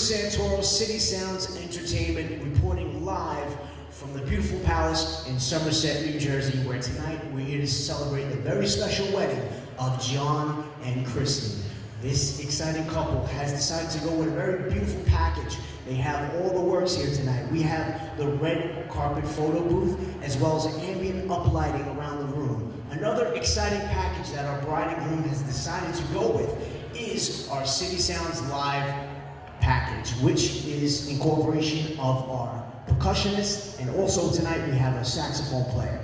Chris Santoro, City Sounds Entertainment, reporting live from the beautiful palace in Somerset, New Jersey, where tonight we're here to celebrate the very special wedding of Jon and Kristin. This exciting couple has decided to go with a very beautiful package. They have all the works here tonight. We have the red carpet photo booth, as well as ambient uplighting around the room. Another exciting package that our bride and groom has decided to go with is our City Sounds Live package, which is incorporation of our percussionist, and also tonight we have a saxophone player.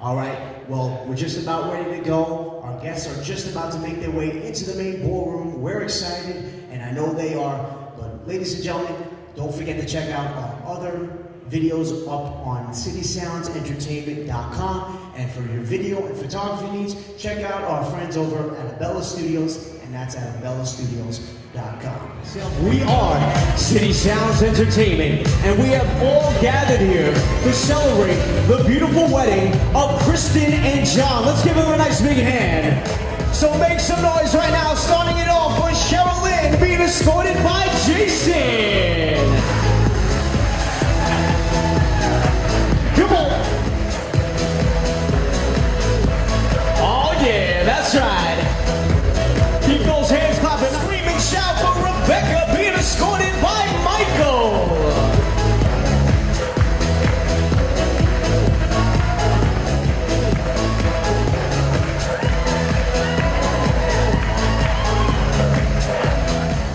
All right, well, we're just about ready to go. Our guests are just about to make their way into the main ballroom. We're excited, and I know they are. But ladies and gentlemen, don't forget to check out our other videos up on citysoundsentertainment.com. And for your video and photography needs, check out our friends over at Abella Studios, and that's at abellastudios.com. We are City Sounds Entertainment, and we have all gathered here to celebrate the beautiful wedding of Kristin and Jon. Let's give them a nice big hand. So make some noise right now, starting it off with Sherilyn being escorted by Jason. Come on. Oh yeah, that's right. Keep those hands clapping. Scream and shout for Rebecca being escorted by Michael.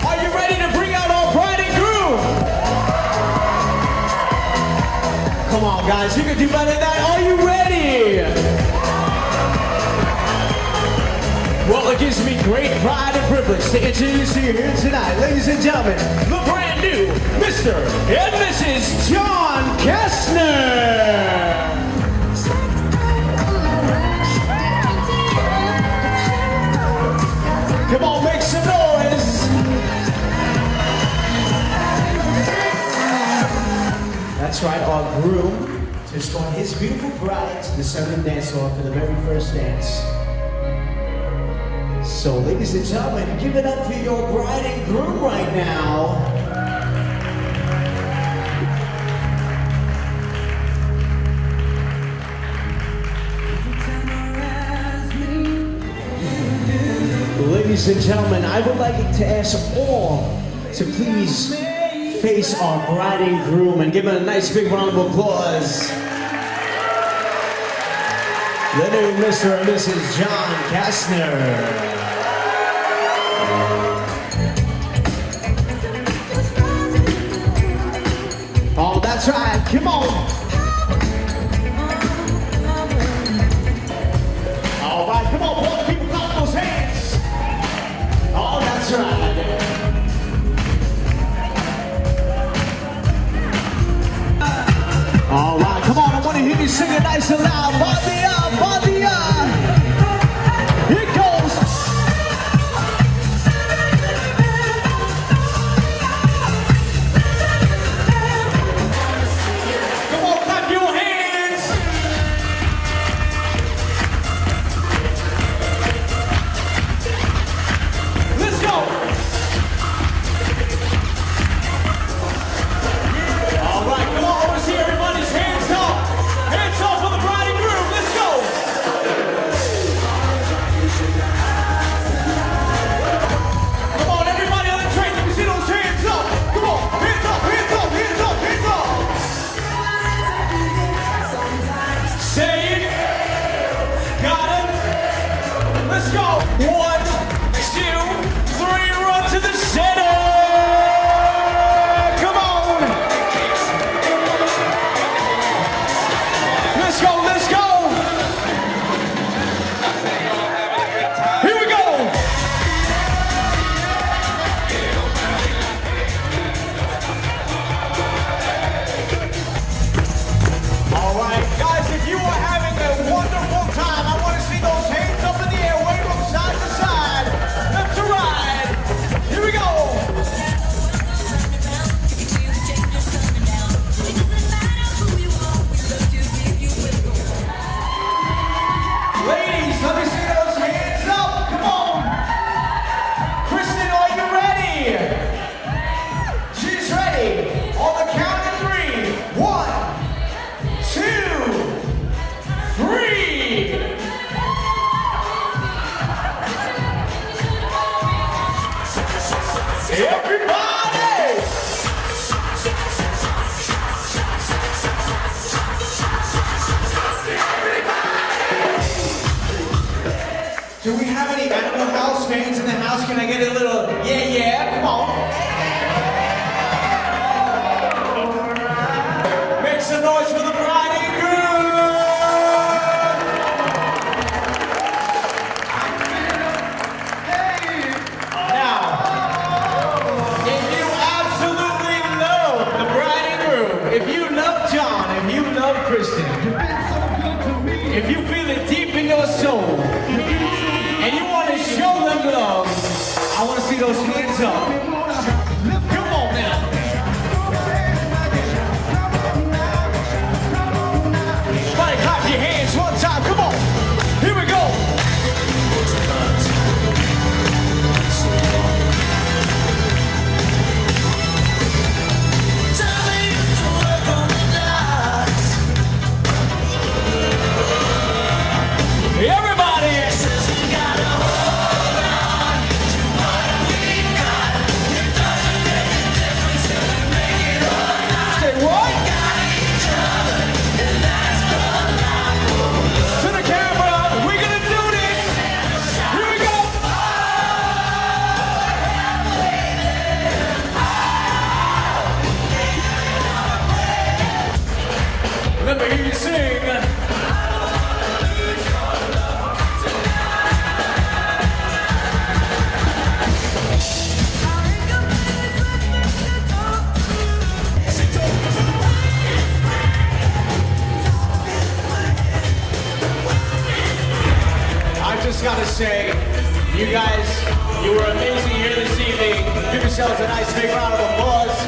Are you ready to bring out our bride and groom? Come on, guys, you can do better than that. Are you ready? Well, it gives me great pride and privilege to introduce you here tonight, ladies and gentlemen, the brand new Mr. and Mrs. Jon Kastner. Come on, make some noise. That's right, our groom to escort his beautiful bride to the southern dance floor for the very first dance. So, ladies and gentlemen, give it up for your bride and groom right now. Ladies and gentlemen, I would like to ask all to please face our bride and groom and give them a nice big round of applause. The new Mr. and Mrs. Jon Kastner. Oh, that's right, come on. All right, come on, boys, people clap those hands. Oh, that's right. All right, come on, I want to hear you sing it nice and loud. Body up, body up. Here it goes. Come on, clap your hands. Let's go. All right, come on, let's see everybody's hands up. Hands up for the bride and groom. Let me hear you sing. I just gotta say, you guys, you were amazing here this evening. Give yourselves a nice big round of applause.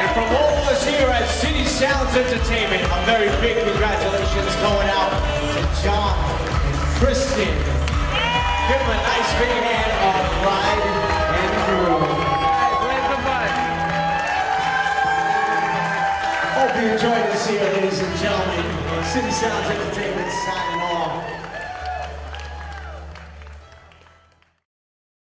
And from all of us here at City Sounds Entertainment, a very big congratulations going out to Jon and Kristin. Give them a nice big hand of pride and crew. Hope you enjoyed this here, ladies and gentlemen. City Sounds Entertainment.